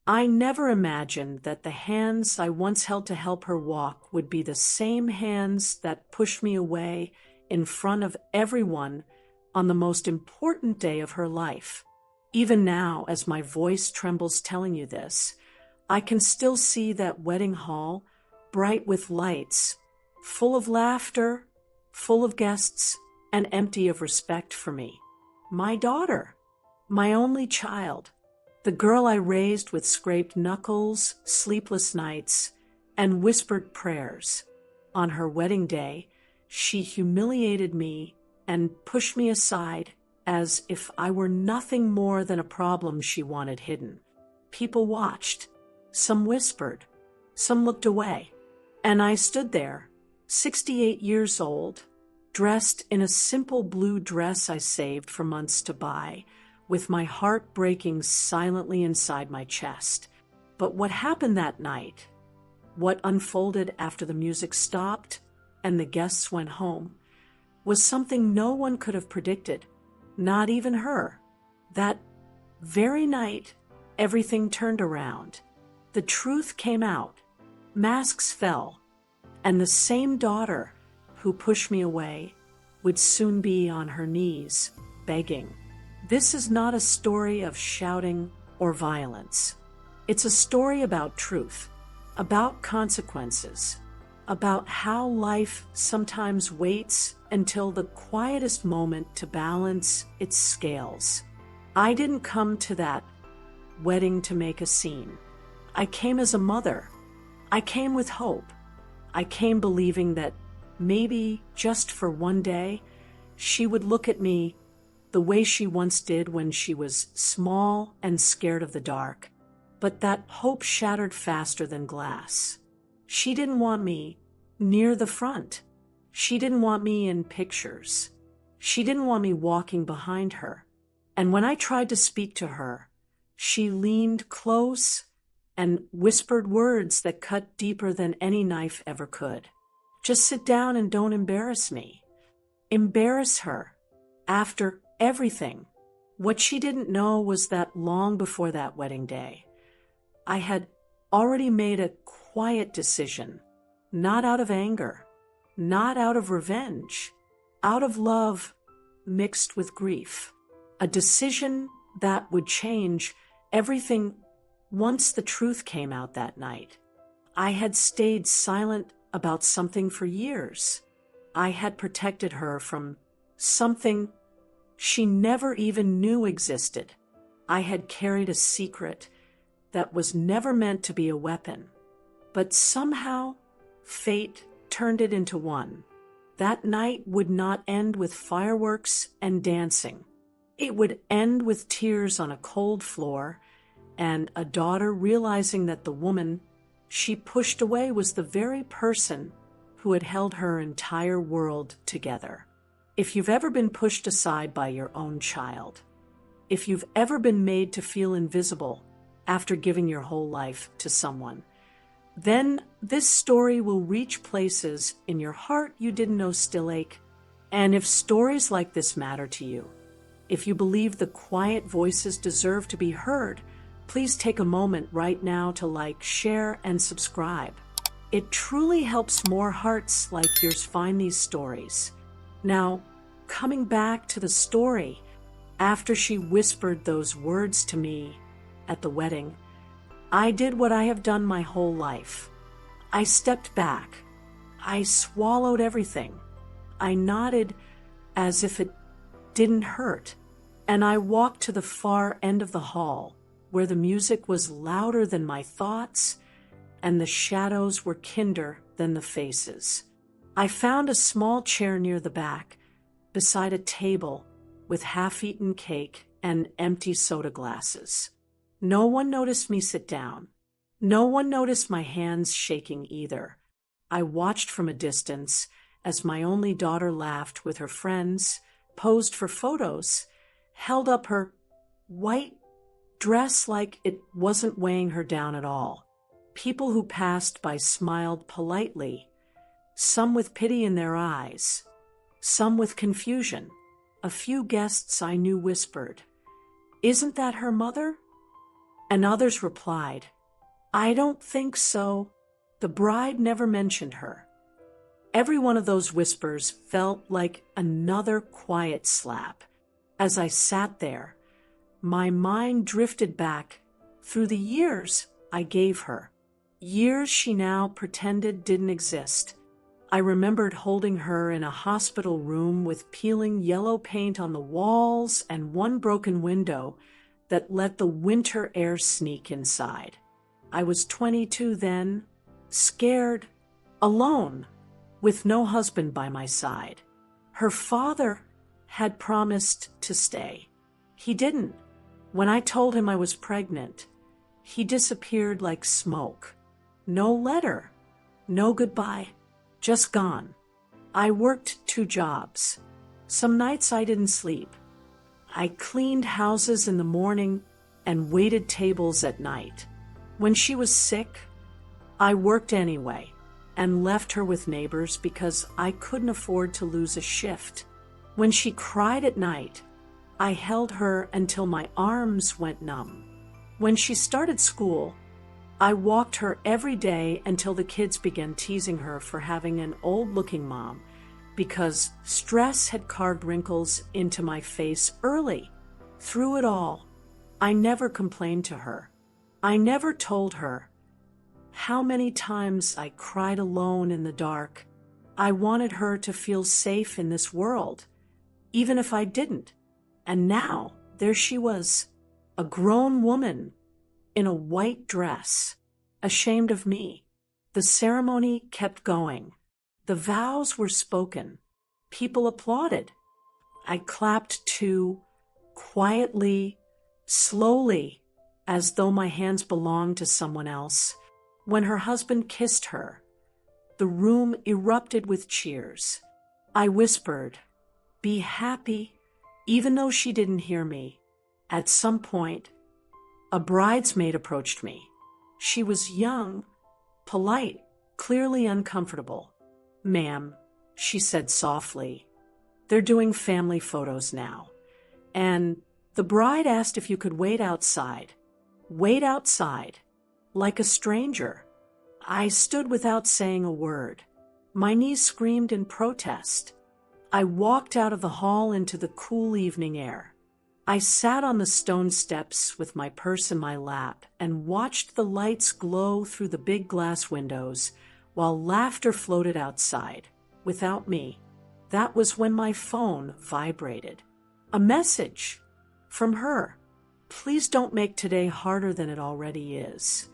I never imagined that the hands I once held to help her walk would be the same hands that pushed me away in front of everyone on the most important day of her life. Even now, as my voice trembles telling you this, I can still see that wedding hall, bright with lights, full of laughter, full of guests, and empty of respect for me. My daughter, my only child, the girl I raised with scraped knuckles, sleepless nights, and whispered prayers. On her wedding day, she humiliated me and pushed me aside as if I were nothing more than a problem she wanted hidden. People watched. Some whispered. Some looked away. And I stood there, 68 years old, dressed in a simple blue dress I saved for months to buy, with my heart breaking silently inside my chest. But what happened that night, what unfolded after the music stopped and the guests went home, was something no one could have predicted, not even her. That very night, everything turned around. The truth came out. Masks fell, and the same daughter who pushed me away would soon be on her knees, begging. This is not a story of shouting or violence. It's a story about truth, about consequences, about how life sometimes waits until the quietest moment to balance its scales. I didn't come to that wedding to make a scene. I came as a mother. I came with hope. I came believing that maybe just for one day, she would look at me the way she once did when she was small and scared of the dark. But that hope shattered faster than glass. She didn't want me near the front. She didn't want me in pictures. She didn't want me walking behind her. And when I tried to speak to her, she leaned close and whispered words that cut deeper than any knife ever could. Just sit down and don't embarrass me. Embarrass her. After everything. What she didn't know was that long before that wedding day, I had already made a quiet decision, not out of anger, not out of revenge, out of love mixed with grief. A decision that would change everything once the truth came out that night. I had stayed silent about something for years. I had protected her from something she never even knew existed. I had carried a secret that was never meant to be a weapon, but somehow fate turned it into one. That night would not end with fireworks and dancing. It would end with tears on a cold floor and a daughter realizing that the woman she pushed away was the very person who had held her entire world together. If you've ever been pushed aside by your own child, if you've ever been made to feel invisible after giving your whole life to someone, then this story will reach places in your heart you didn't know still ache. And if stories like this matter to you, if you believe the quiet voices deserve to be heard, please take a moment right now to like, share, and subscribe. It truly helps more hearts like yours find these stories. Now, coming back to the story, after she whispered those words to me at the wedding, I did what I have done my whole life. I stepped back. I swallowed everything. I nodded as if it didn't hurt, and I walked to the far end of the hall, where the music was louder than my thoughts and the shadows were kinder than the faces. I found a small chair near the back, beside a table with half-eaten cake and empty soda glasses. No one noticed me sit down. No one noticed my hands shaking either. I watched from a distance as my only daughter laughed with her friends, posed for photos, held up her white dress like it wasn't weighing her down at all. People who passed by smiled politely, some with pity in their eyes, some with confusion. A few guests I knew whispered, "Isn't that her mother?" and others replied, "I don't think so. The bride never mentioned her." Every one of those whispers felt like another quiet slap. As I sat there, my mind drifted back through the years I gave her, years she now pretended didn't exist. I remembered holding her in a hospital room with peeling yellow paint on the walls and one broken window that let the winter air sneak inside. I was 22 then, scared, alone, with no husband by my side. Her father had promised to stay. He didn't. When I told him I was pregnant, he disappeared like smoke. No letter, no goodbye, just gone. I worked 2 jobs. Some nights I didn't sleep. I cleaned houses in the morning and waited tables at night. When she was sick, I worked anyway and left her with neighbors because I couldn't afford to lose a shift. When she cried at night, I held her until my arms went numb. When she started school, I walked her every day until the kids began teasing her for having an old-looking mom because stress had carved wrinkles into my face early. Through it all, I never complained to her. I never told her how many times I cried alone in the dark. I wanted her to feel safe in this world, even if I didn't. And now, there she was, a grown woman in a white dress, ashamed of me. The ceremony kept going. The vows were spoken. People applauded. I clapped too, quietly, slowly, as though my hands belonged to someone else. When her husband kissed her, the room erupted with cheers. I whispered, "Be happy," even though she didn't hear me. At some point, a bridesmaid approached me. She was young, polite, clearly uncomfortable. "Ma'am," she said softly, "they're doing family photos now. And the bride asked if you could wait outside. Wait outside, like a stranger." I stood without saying a word. My knees screamed in protest. I walked out of the hall into the cool evening air. I sat on the stone steps with my purse in my lap and watched the lights glow through the big glass windows while laughter floated outside, without me. That was when my phone vibrated. A message from her. "Please don't make today harder than it already is."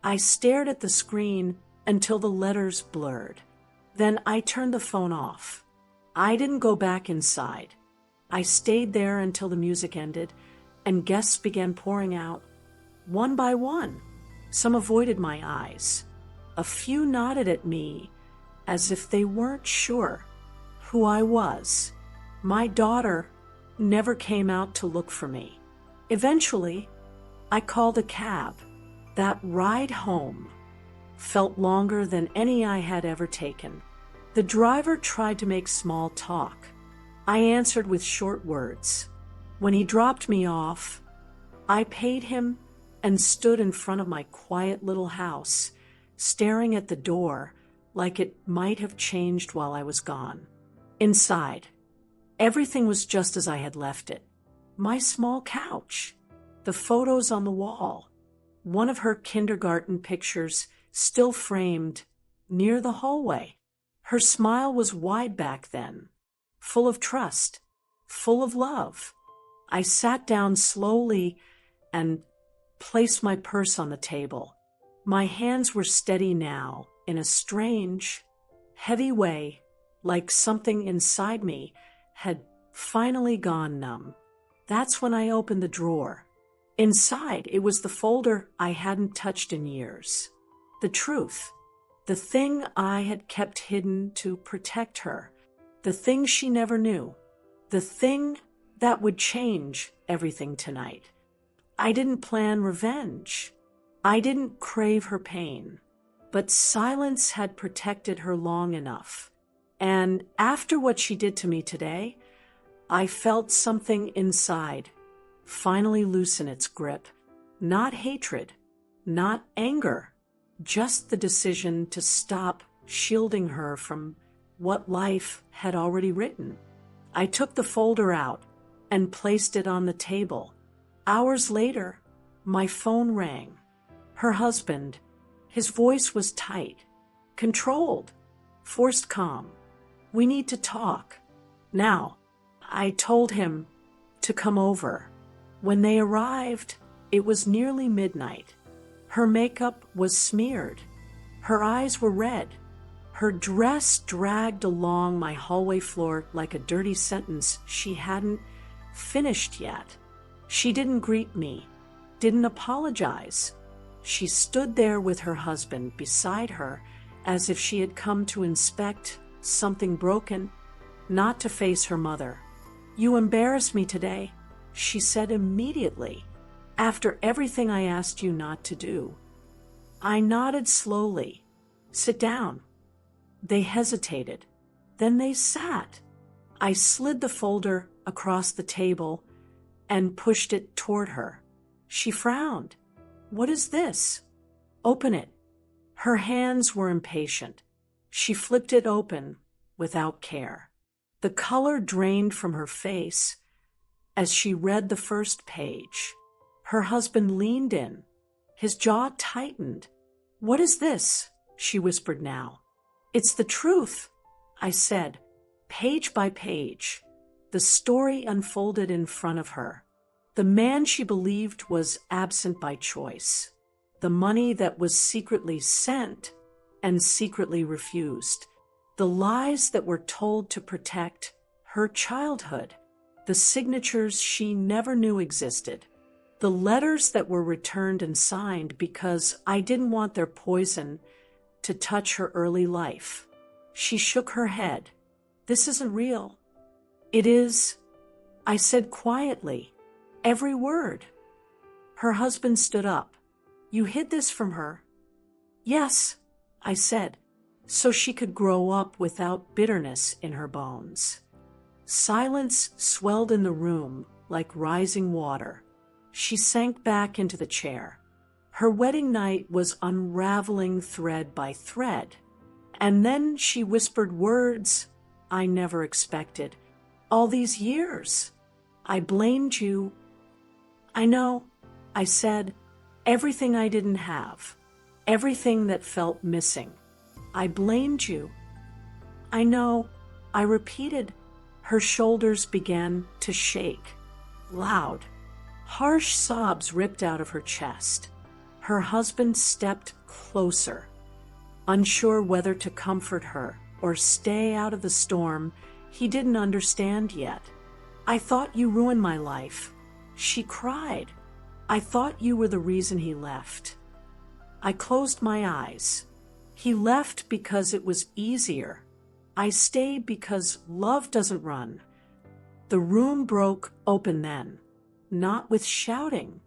I stared at the screen until the letters blurred. Then I turned the phone off. I didn't go back inside. I stayed there until the music ended and guests began pouring out, one by one. Some avoided my eyes. A few nodded at me as if they weren't sure who I was. My daughter never came out to look for me. Eventually, I called a cab. That ride home felt longer than any I had ever taken. The driver tried to make small talk. I answered with short words. When he dropped me off, I paid him and stood in front of my quiet little house, staring at the door like it might have changed while I was gone. Inside, everything was just as I had left it. My small couch, the photos on the wall, one of her kindergarten pictures still framed near the hallway. Her smile was wide back then, full of trust, full of love. I sat down slowly and placed my purse on the table. My hands were steady now in a strange, heavy way, like something inside me had finally gone numb. That's when I opened the drawer. Inside, it was the folder I hadn't touched in years. The truth. The thing I had kept hidden to protect her. The thing she never knew. The thing that would change everything tonight. I didn't plan revenge. I didn't crave her pain. But silence had protected her long enough. And after what she did to me today, I felt something inside finally loosen its grip. Not hatred, not anger, just the decision to stop shielding her from what life had already written. I took the folder out and placed it on the table. Hours later, my phone rang. Her husband. His voice was tight, controlled, forced calm. "We need to talk. Now." I told him to come over. When they arrived, it was nearly midnight. Her makeup was smeared. Her eyes were red. Her dress dragged along my hallway floor like a dirty sentence she hadn't finished yet. She didn't greet me, didn't apologize. She stood there with her husband beside her as if she had come to inspect something broken, not to face her mother. "You embarrass me today," she said immediately, "after everything I asked you not to do." I nodded slowly. "Sit down." They hesitated. Then they sat. I slid the folder across the table and pushed it toward her. She frowned. "What is this?" "Open it." Her hands were impatient. She flipped it open without care. The color drained from her face as she read the first page. Her husband leaned in. His jaw tightened. "What is this?" she whispered now. "It's the truth," I said, page by page. The story unfolded in front of her. The man she believed was absent by choice. The money that was secretly sent and secretly refused. The lies that were told to protect her childhood. The signatures she never knew existed. The letters that were returned and signed because I didn't want their poison to touch her early life. She shook her head. "This isn't real." "It is," I said quietly. "Every word." Her husband stood up. "You hid this from her?" "Yes," I said, "so she could grow up without bitterness in her bones." Silence swelled in the room like rising water. She sank back into the chair. Her wedding night was unraveling thread by thread. And then she whispered words I never expected. "All these years, I blamed you." "I know," I said, "everything I didn't have, everything that felt missing. I blamed you." "I know," I repeated. Her shoulders began to shake. Loud, harsh sobs ripped out of her chest. Her husband stepped closer. Unsure whether to comfort her or stay out of the storm, he didn't understand yet. "I thought you ruined my life," she cried. "I thought you were the reason he left." I closed my eyes. He left because it was easier. I stayed because love doesn't run. The room broke open then, not with shouting,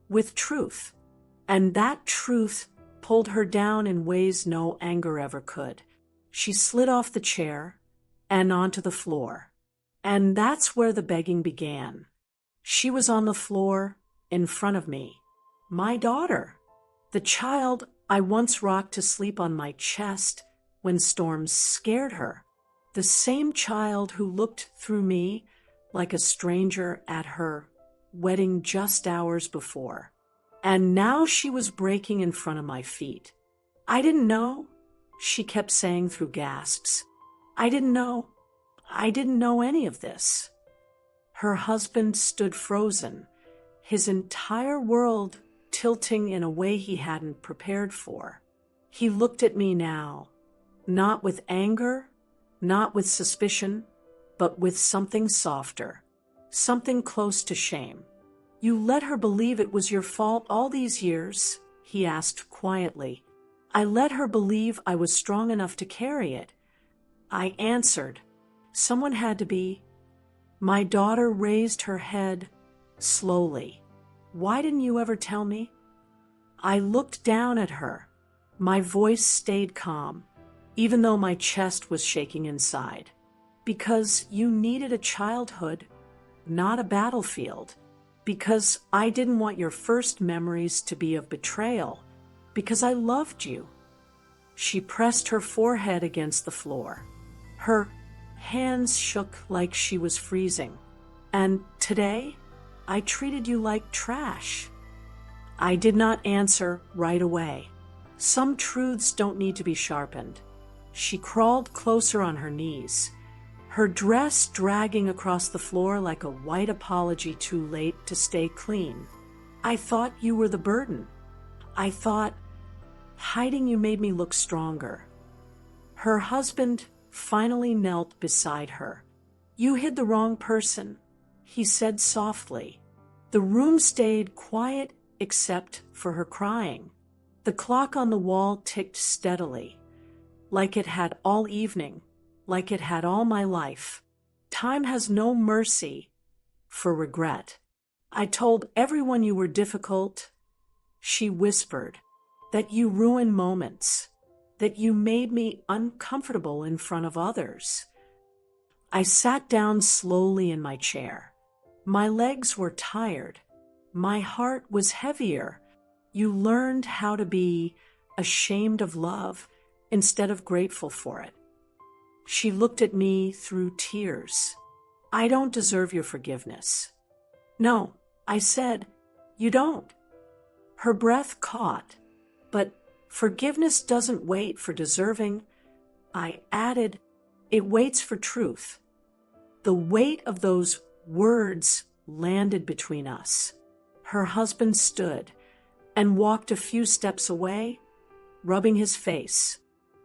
with truth. And that truth pulled her down in ways no anger ever could. She slid off the chair and onto the floor. And that's where the begging began. She was on the floor in front of me. My daughter, the child I once rocked to sleep on my chest when storms scared her. The same child who looked through me like a stranger at her wedding just hours before. And now she was breaking in front of my feet. "I didn't know," she kept saying through gasps. I didn't know any of this." Her husband stood frozen, his entire world tilting in a way he hadn't prepared for. He looked at me now, not with anger, not with suspicion, but with something softer, something close to shame. "You let her believe it was your fault all these years?" he asked quietly. "I let her believe I was strong enough to carry it." I answered, "Someone had to be." My daughter raised her head slowly. "Why didn't you ever tell me?" I looked down at her. My voice stayed calm, even though my chest was shaking inside. "Because you needed a childhood, not a battlefield. Because I didn't want your first memories to be of betrayal, because I loved you. She pressed her forehead against the floor. Her hands shook like she was freezing. And today, I treated you like trash. I did not answer right away. Some truths don't need to be sharpened. She crawled closer on her knees, her dress dragging across the floor like a white apology too late to stay clean. I thought you were the burden. I thought hiding you made me look stronger. Her husband finally knelt beside her. You hid the wrong person, he said softly. The room stayed quiet except for her crying. The clock on the wall ticked steadily, like it had all evening, like it had all my life. Time has no mercy for regret. I told everyone you were difficult, she whispered, that you ruined moments, that you made me uncomfortable in front of others. I sat down slowly in my chair. My legs were tired. My heart was heavier. You learned how to be ashamed of love instead of grateful for it. She looked at me through tears. I don't deserve your forgiveness. No, I said, you don't. Her breath caught. But forgiveness doesn't wait for deserving. I added, it waits for truth. The weight of those words landed between us. Her husband stood and walked a few steps away, rubbing his face.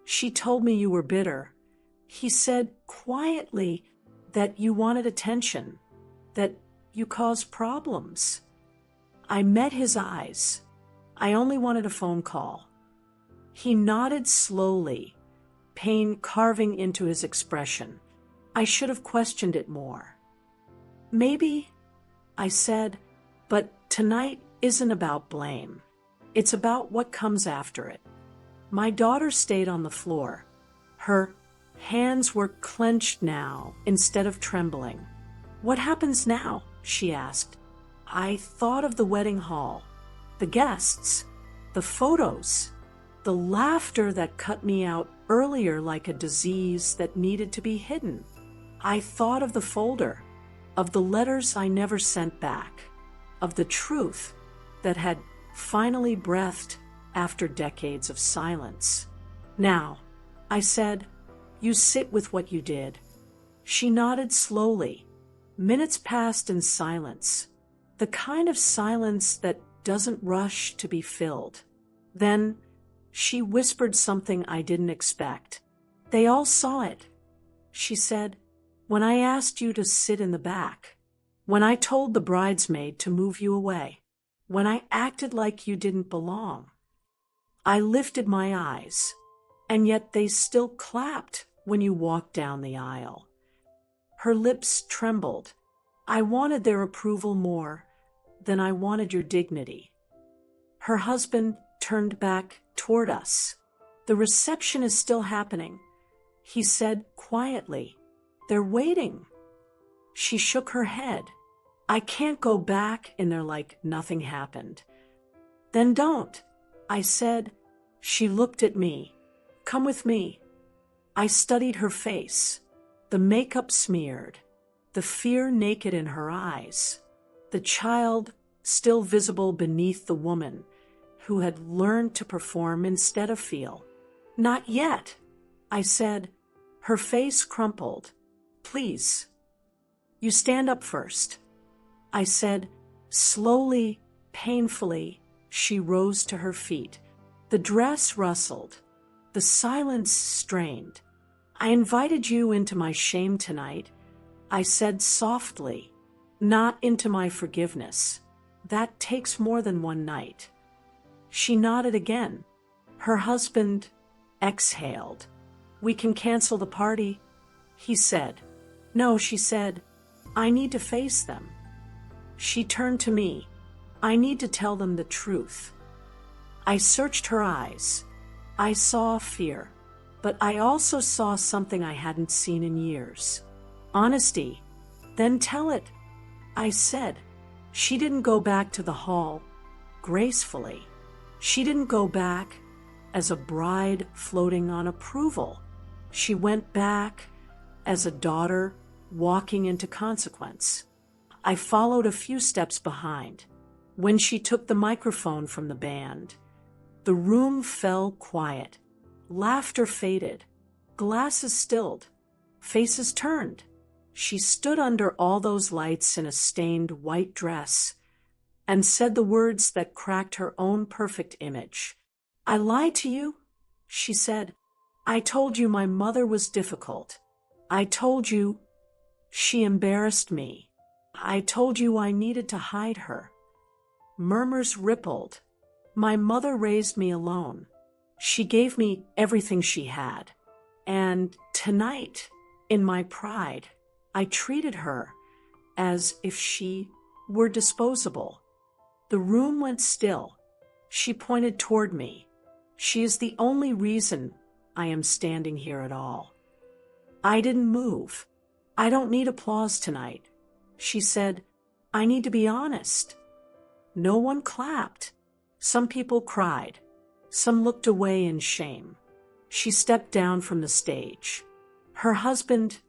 She told me you were bitter. He said quietly that you wanted attention, that you caused problems. I met his eyes. I only wanted a phone call. He nodded slowly, pain carving into his expression. I should have questioned it more. Maybe, I said, but tonight isn't about blame. It's about what comes after it. My daughter stayed on the floor. Her hands were clenched now instead of trembling. What happens now? She asked. I thought of the wedding hall, the guests, the photos, the laughter that cut me out earlier like a disease that needed to be hidden. I thought of the folder, of the letters I never sent back, of the truth that had finally breathed after decades of silence. Now, I said, you sit with what you did. She nodded slowly. Minutes passed in silence, the kind of silence that doesn't rush to be filled. Then she whispered something I didn't expect. They all saw it, she said, when I asked you to sit in the back, when I told the bridesmaid to move you away, when I acted like you didn't belong. I lifted my eyes, and yet they still clapped when you walked down the aisle. Her lips trembled. I wanted their approval more than I wanted your dignity. Her husband turned back toward us. The reception is still happening, he said quietly. They're waiting. She shook her head. I can't go back in there like nothing happened. Then don't, I said. She looked at me. Come with me. I studied her face, the makeup smeared, the fear naked in her eyes, the child still visible beneath the woman who had learned to perform instead of feel. Not yet, I said. Her face crumpled. Please. You stand up first. I said, slowly, painfully. She rose to her feet. The dress rustled. The silence strained. I invited you into my shame tonight, I said softly, not into my forgiveness. That takes more than one night. She nodded again. Her husband exhaled. We can cancel the party, he said. No, she said. I need to face them. She turned to me. I need to tell them the truth. I searched her eyes. I saw fear, but I also saw something I hadn't seen in years. Honesty. Then tell it, I said. She didn't go back to the hall gracefully. She didn't go back as a bride floating on approval. She went back as a daughter walking into consequence. I followed a few steps behind. When she took the microphone from the band, the room fell quiet. Laughter faded. Glasses stilled. Faces turned. She stood under all those lights in a stained white dress and said the words that cracked her own perfect image. "I lied to you," she said. "I told you my mother was difficult. I told you she embarrassed me. I told you I needed to hide her." Murmurs rippled. My mother raised me alone. She gave me everything she had. And tonight, in my pride, I treated her as if she were disposable. The room went still. She pointed toward me. "She is the only reason I am standing here at all." I didn't move. "I don't need applause tonight," she said. "I need to be honest." No one clapped. Some people cried. Some looked away in shame. She stepped down from the stage. Her husband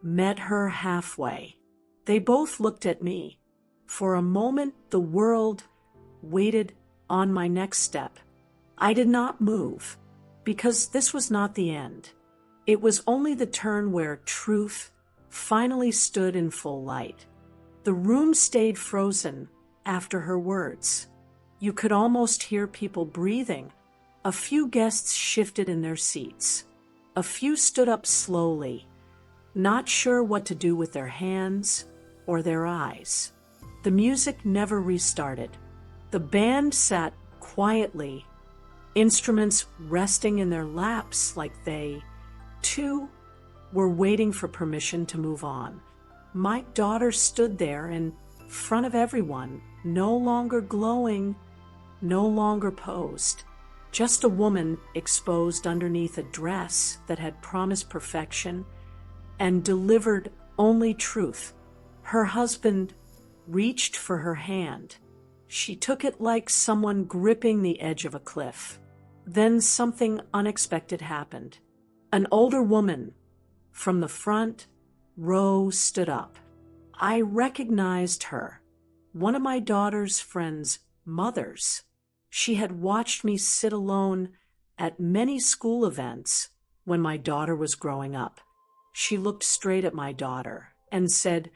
met her halfway. They both looked at me. For a moment, the world waited on my next step. I did not move, because this was not the end. It was only the turn where truth finally stood in full light. The room stayed frozen after her words. You could almost hear people breathing. A few guests shifted in their seats. A few stood up slowly, not sure what to do with their hands or their eyes. The music never restarted. The band sat quietly, instruments resting in their laps like they, too, were waiting for permission to move on. My daughter stood there in front of everyone, no longer glowing, no longer posed. Just a woman exposed underneath a dress that had promised perfection and delivered only truth. Her husband reached for her hand. She took it like someone gripping the edge of a cliff. Then something unexpected happened. An older woman from the front row stood up. I recognized her, one of my daughter's friends' mothers. She had watched me sit alone at many school events when my daughter was growing up. She looked straight at my daughter and said,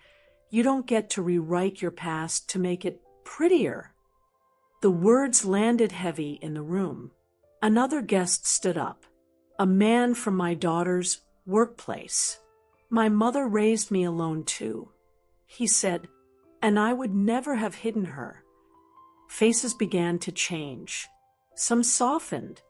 "You don't get to rewrite your past to make it prettier." The words landed heavy in the room. Another guest stood up, a man from my daughter's workplace. "My mother raised me alone too," he said, "and I would never have hidden her." Faces began to change. Some softened,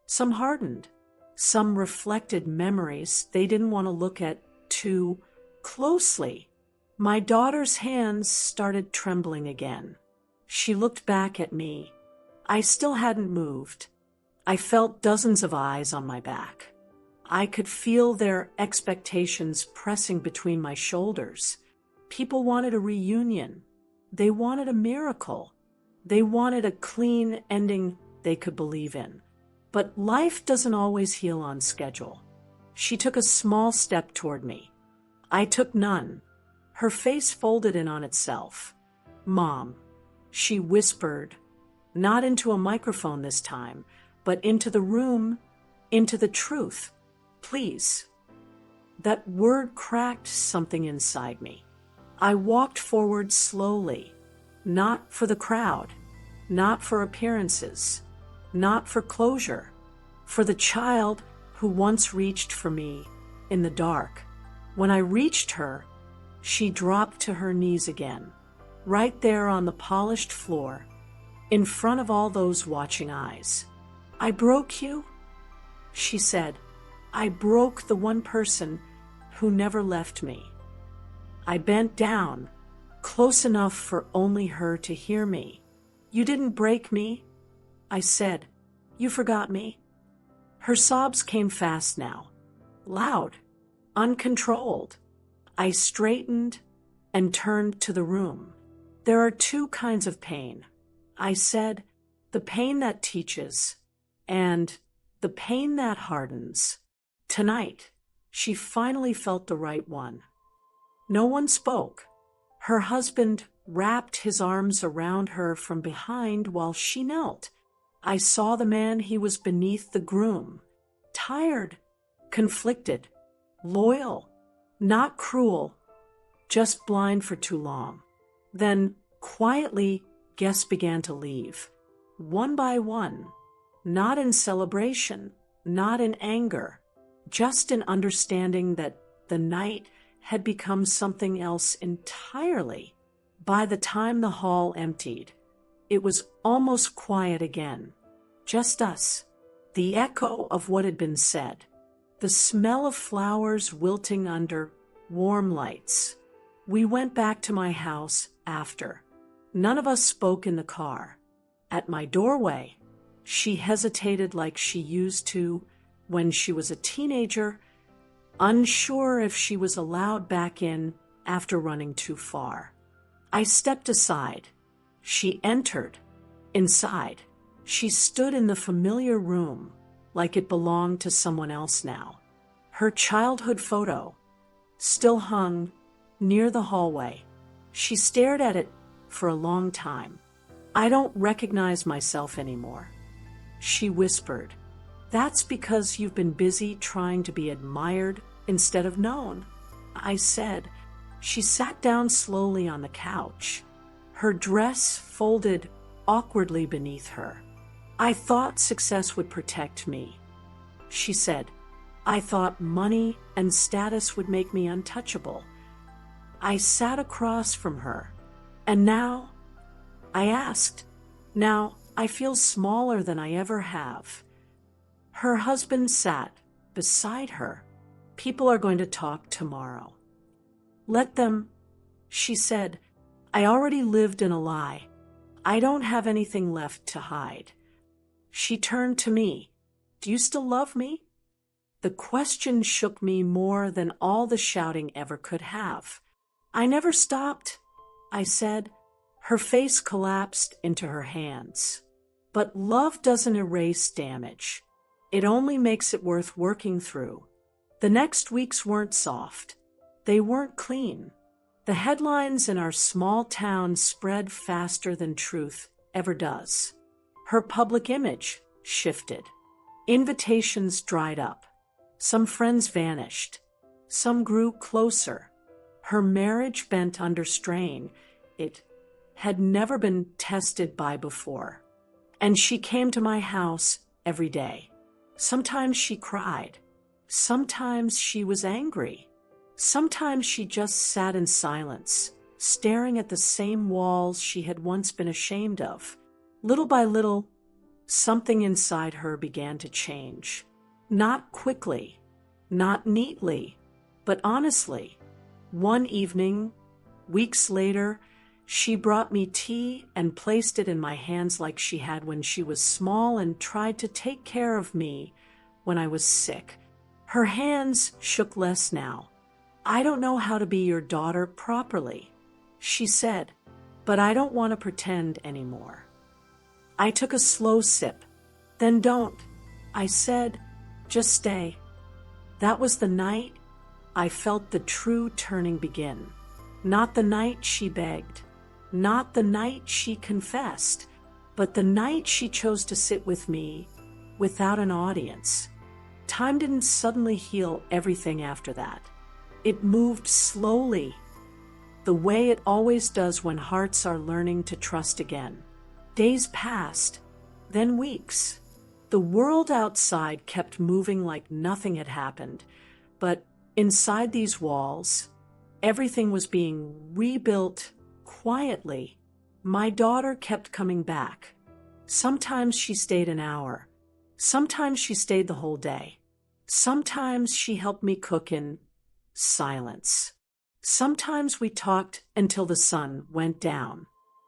some hardened, some reflected memories they didn't want to look at too closely. My daughter's hands started trembling again. She looked back at me. I still hadn't moved. I felt dozens of eyes on my back. I could feel their expectations pressing between my shoulders. People wanted a reunion. They wanted a miracle. They wanted a clean ending they could believe in. But life doesn't always heal on schedule. She took a small step toward me. I took none. Her face folded in on itself. "Mom," she whispered, not into a microphone this time, but into the room, into the truth. "Please." That word cracked something inside me. I walked forward slowly, not for the crowd, not for appearances, not for closure, for the child who once reached for me in the dark. When I reached her, she dropped to her knees again, right there on the polished floor, in front of all those watching eyes. "I broke you?" she said. "I broke the one person who never left me." I bent down, close enough for only her to hear me. "You didn't break me," I said. "You forgot me." Her sobs came fast now, loud, uncontrolled. I straightened and turned to the room. There are two kinds of pain, I said, the pain that teaches and the pain that hardens. Tonight, she finally felt the right one. No one spoke. Her husband wrapped his arms around her from behind while she knelt. I saw the man he was beneath the groom, tired, conflicted, loyal, not cruel, just blind for too long. Then, quietly, guests began to leave, one by one, not in celebration, not in anger, just in understanding that the night had become something else entirely. By the time the hall emptied, it was almost quiet again. Just us, the echo of what had been said, the smell of flowers wilting under warm lights. We went back to my house after. None of us spoke in the car. At my doorway, she hesitated like she used to when she was a teenager, unsure if she was allowed back in after running too far. I stepped aside. She entered. Inside, she stood in the familiar room like it belonged to someone else now. Her childhood photo still hung near the hallway. She stared at it for a long time. I don't recognize myself anymore, she whispered. That's because you've been busy trying to be admired instead of known, I said. She sat down slowly on the couch, her dress folded awkwardly beneath her. I thought success would protect me, she said. I thought money and status would make me untouchable. I sat across from her, and now, I asked, now I feel smaller than I ever have. Her husband sat beside her. People are going to talk tomorrow. Let them, she said. I already lived in a lie. I don't have anything left to hide. She turned to me. Do you still love me? The question shook me more than all the shouting ever could have. I never stopped, I said. Her face collapsed into her hands. But love doesn't erase damage. It only makes it worth working through. The next weeks weren't soft. They weren't clean. The headlines in our small town spread faster than truth ever does. Her public image shifted. Invitations dried up. Some friends vanished. Some grew closer. Her marriage bent under strain it had never been tested by before. And she came to my house every day. Sometimes she cried. Sometimes she was angry. Sometimes she just sat in silence, staring at the same walls she had once been ashamed of. Little by little, something inside her began to change. Not quickly, not neatly, but honestly. One evening, weeks later, she brought me tea and placed it in my hands like she had when she was small and tried to take care of me when I was sick. Her hands shook less now. I don't know how to be your daughter properly, she said, but I don't want to pretend anymore. I took a slow sip. Then don't, I said, just stay. That was the night I felt the true turning begin. Not the night she begged, not the night she confessed, but the night she chose to sit with me without an audience. Time didn't suddenly heal everything after that. It moved slowly, the way it always does when hearts are learning to trust again. Days passed, then weeks. The world outside kept moving like nothing had happened, but inside these walls, everything was being rebuilt quietly. My daughter kept coming back. Sometimes she stayed an hour. Sometimes she stayed the whole day. Sometimes she helped me cook in silence. Sometimes we talked until the sun went down.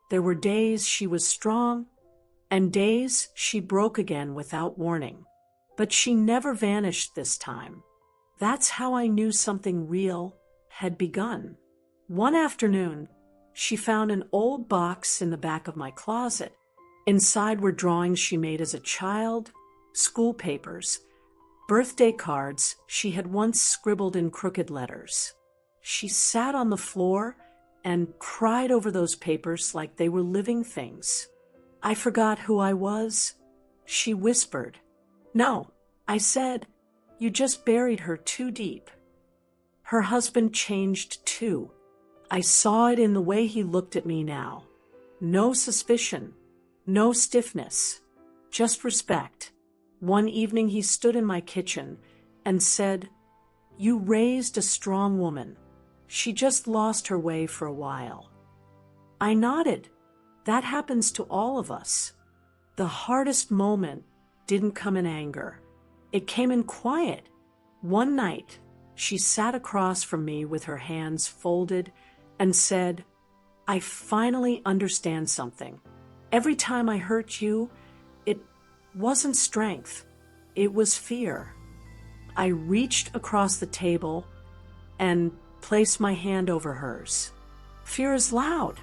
There were days she was strong, and days she broke again without warning. But she never vanished this time. That's how I knew something real had begun. One afternoon, She found an old box in the back of my closet. Inside were drawings she made as a child, school papers, birthday cards she had once scribbled in crooked letters. She sat on the floor and cried over those papers like they were living things. I forgot who I was, she whispered. No, I said, you just buried her too deep. Her husband changed too. I saw it in the way he looked at me now. No suspicion, no stiffness, just respect. One evening he stood in my kitchen and said, "You raised a strong woman. She just lost her way for a while." I nodded. That happens to all of us. The hardest moment didn't come in anger. It came in quiet. One night, she sat across from me with her hands folded and said, "I finally understand something. Every time I hurt you, it wasn't strength. It was fear." I reached across the table and placed my hand over hers. "Fear is loud,"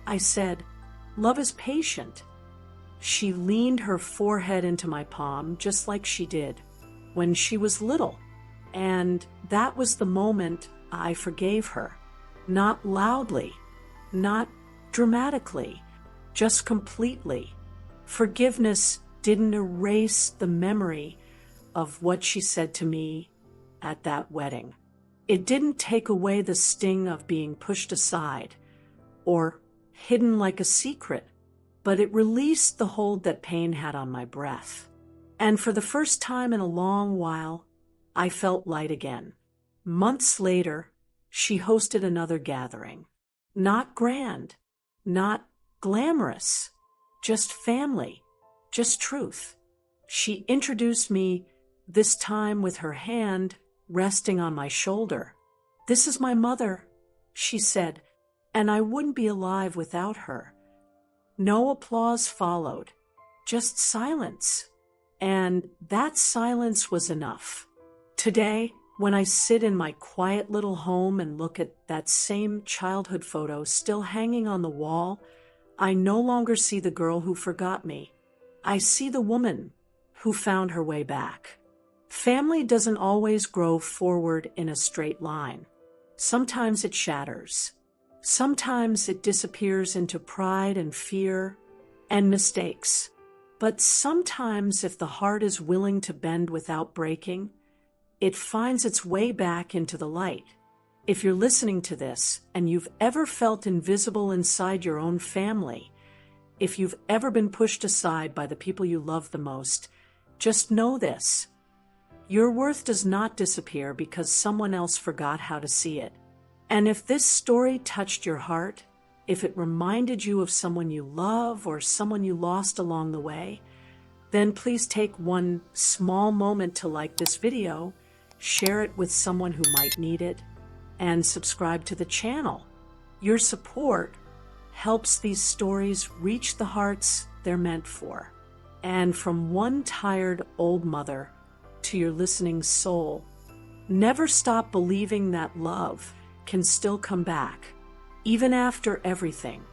I said. "Love is patient." She leaned her forehead into my palm just like she did when she was little. And that was the moment I forgave her. Not loudly, not dramatically, just completely. Forgiveness didn't erase the memory of what she said to me at that wedding. It didn't take away the sting of being pushed aside or hidden like a secret, but it released the hold that pain had on my breath. And for the first time in a long while, I felt light again. Months later, she hosted another gathering. Not grand, not glamorous, just family, just truth. She introduced me, this time with her hand resting on my shoulder. "This is my mother," she said, "and I wouldn't be alive without her." No applause followed, just silence. And that silence was enough. Today, when I sit in my quiet little home and look at that same childhood photo still hanging on the wall, I no longer see the girl who forgot me. I see the woman who found her way back. Family doesn't always grow forward in a straight line. Sometimes it shatters. Sometimes it disappears into pride and fear and mistakes. But sometimes, if the heart is willing to bend without breaking, it finds its way back into the light. If you're listening to this and you've ever felt invisible inside your own family, if you've ever been pushed aside by the people you love the most, just know this. Your worth does not disappear because someone else forgot how to see it. And if this story touched your heart, if it reminded you of someone you love or someone you lost along the way, then please take one small moment to like this video, share it with someone who might need it, and subscribe to the channel. Your support helps these stories reach the hearts they're meant for. And from one tired old mother to your listening soul, never stop believing that love can still come back, even after everything.